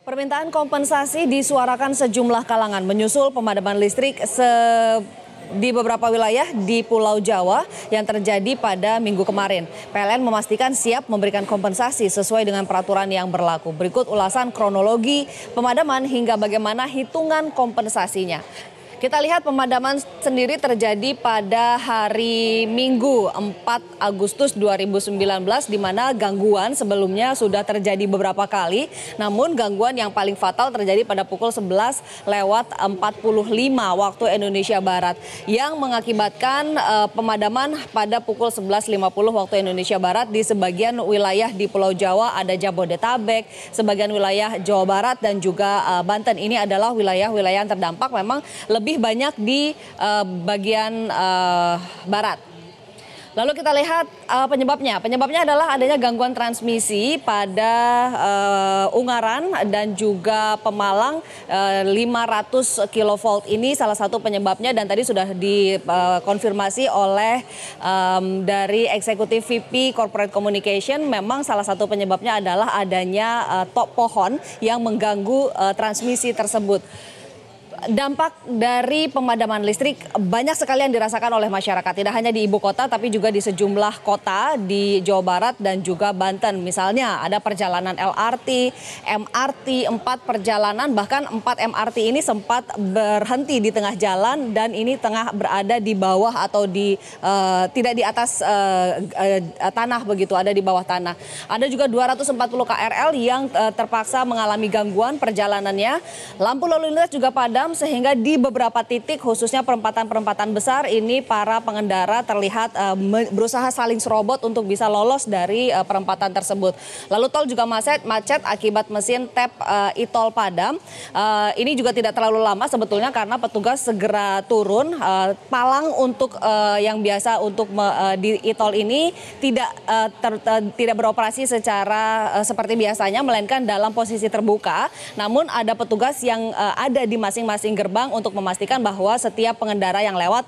Permintaan kompensasi disuarakan sejumlah kalangan menyusul pemadaman listrik di beberapa wilayah di Pulau Jawa yang terjadi pada minggu kemarin. PLN memastikan siap memberikan kompensasi sesuai dengan peraturan yang berlaku. Berikut ulasan kronologi pemadaman hingga bagaimana hitungan kompensasinya. Kita lihat pemadaman sendiri terjadi pada hari Minggu 4 Agustus 2019 di mana gangguan sebelumnya sudah terjadi beberapa kali. Namun gangguan yang paling fatal terjadi pada pukul 11:45 waktu Indonesia Barat yang mengakibatkan pemadaman pada pukul 11:50 waktu Indonesia Barat di sebagian wilayah di Pulau Jawa, ada Jabodetabek, sebagian wilayah Jawa Barat dan juga Banten. Ini adalah wilayah-wilayah yang terdampak memang lebih banyak di bagian barat. Lalu kita lihat penyebabnya. Penyebabnya adalah adanya gangguan transmisi pada Ungaran dan juga Pemalang 500 kilovolt ini salah satu penyebabnya dan tadi sudah dikonfirmasi oleh dari eksekutif VP Corporate Communication. Memang salah satu penyebabnya adalah adanya pohon yang mengganggu transmisi tersebut. Dampak dari pemadaman listrik banyak sekali yang dirasakan oleh masyarakat. Tidak hanya di ibu kota tapi juga di sejumlah kota di Jawa Barat dan juga Banten. Misalnya ada perjalanan LRT, MRT, 4 perjalanan bahkan 4 MRT ini sempat berhenti di tengah jalan dan ini tengah berada di bawah atau tidak di atas tanah begitu, ada di bawah tanah. Ada juga 240 KRL yang terpaksa mengalami gangguan perjalanannya. Lampu lalu lintas juga padam sehingga di beberapa titik khususnya perempatan-perempatan besar ini para pengendara terlihat berusaha saling serobot untuk bisa lolos dari perempatan tersebut. Lalu tol juga macet akibat mesin tap e-tol padam. Ini juga tidak terlalu lama sebetulnya karena petugas segera turun. Palang untuk yang biasa untuk di e-tol ini tidak beroperasi secara seperti biasanya melainkan dalam posisi terbuka. Namun ada petugas yang ada di masing-masing gerbang untuk memastikan bahwa setiap pengendara yang lewat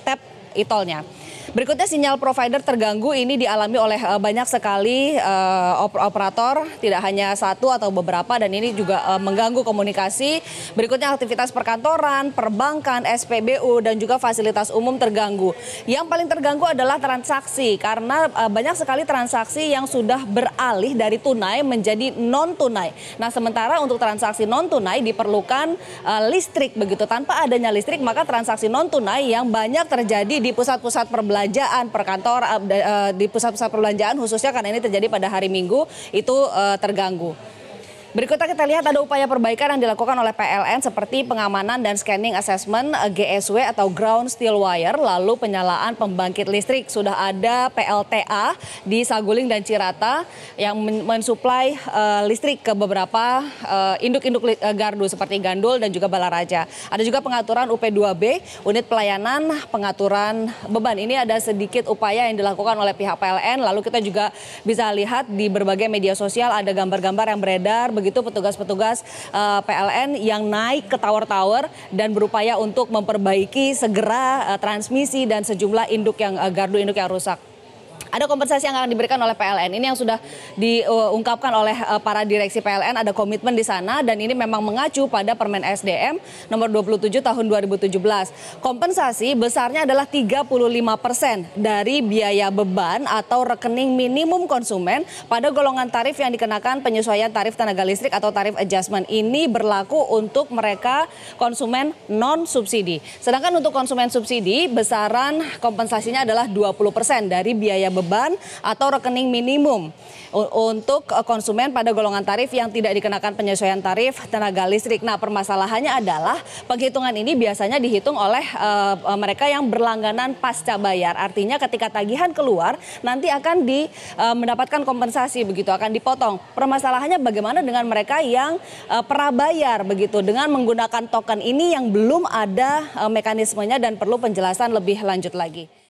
tap e-tolnya. Berikutnya sinyal provider terganggu ini dialami oleh banyak sekali operator, tidak hanya satu atau beberapa dan ini juga mengganggu komunikasi. Berikutnya aktivitas perkantoran, perbankan, SPBU dan juga fasilitas umum terganggu. Yang paling terganggu adalah transaksi karena banyak sekali transaksi yang sudah beralih dari tunai menjadi non tunai. Nah, sementara untuk transaksi non tunai diperlukan listrik begitu. Tanpa adanya listrik maka transaksi non tunai yang banyak terjadi di pusat-pusat perbelanjaan perkantor di pusat-pusat perbelanjaan khususnya karena ini terjadi pada hari Minggu itu terganggu. Berikutnya kita lihat ada upaya perbaikan yang dilakukan oleh PLN seperti pengamanan dan scanning assessment GSW atau ground steel wire, lalu penyalaan pembangkit listrik. Sudah ada PLTA di Saguling dan Cirata yang mensuplai listrik ke beberapa induk-induk gardu seperti Gandul dan juga Balaraja. Ada juga pengaturan UP2B, unit pelayanan pengaturan beban. Ini ada sedikit upaya yang dilakukan oleh pihak PLN, lalu kita juga bisa lihat di berbagai media sosial ada gambar-gambar yang beredar. Begitu petugas-petugas PLN yang naik ke tower-tower dan berupaya untuk memperbaiki segera transmisi dan sejumlah gardu induk yang rusak. Ada kompensasi yang akan diberikan oleh PLN. Ini yang sudah diungkapkan oleh para direksi PLN, ada komitmen di sana dan ini memang mengacu pada Permen SDM nomor 27 tahun 2017. Kompensasi besarnya adalah 35% dari biaya beban atau rekening minimum konsumen pada golongan tarif yang dikenakan penyesuaian tarif tenaga listrik atau tarif adjustment. Ini berlaku untuk mereka konsumen non subsidi. Sedangkan untuk konsumen subsidi besaran kompensasinya adalah 20% dari biaya beban atau rekening minimum untuk konsumen pada golongan tarif yang tidak dikenakan penyesuaian tarif tenaga listrik. Nah, permasalahannya adalah penghitungan ini biasanya dihitung oleh mereka yang berlangganan pasca bayar. Artinya ketika tagihan keluar nanti akan mendapatkan kompensasi begitu, akan dipotong. Permasalahannya bagaimana dengan mereka yang prabayar begitu dengan menggunakan token ini yang belum ada mekanismenya dan perlu penjelasan lebih lanjut lagi.